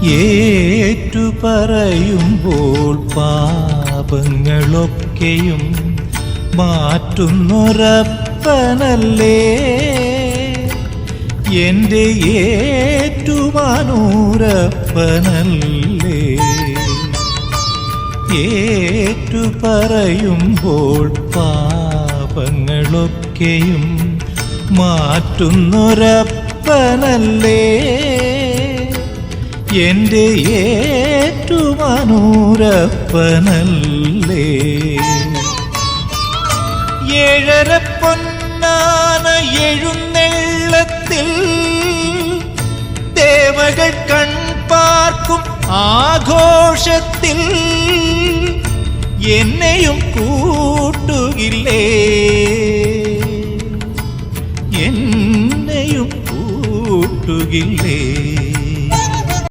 ഏറ്റുപറയുമ്പോൾ പാപങ്ങളൊക്കെയും മാറ്റുന്നൊരപ്പനല്ലേ എൻ്റെ ഏറ്റുമാനൂരപ്പനല്ലേ. ഏറ്റുപറയുമ്പോൾ പാപങ്ങളൊക്കെയും മാറ്റുന്നൊരപ്പനല്ലേ എൻ്റെ ഏറ്റുമാനൂരപ്പനല്ലേ. ഏഴര പൊന്നാന എഴുന്നള്ളത്തിൽ ദേവകൾ കൺപാർക്കും ആഘോഷത്തിൽ എന്നെയും കൂട്ടുകില്ലേ, എന്നെയും കൂട്ടുകില്ലേ.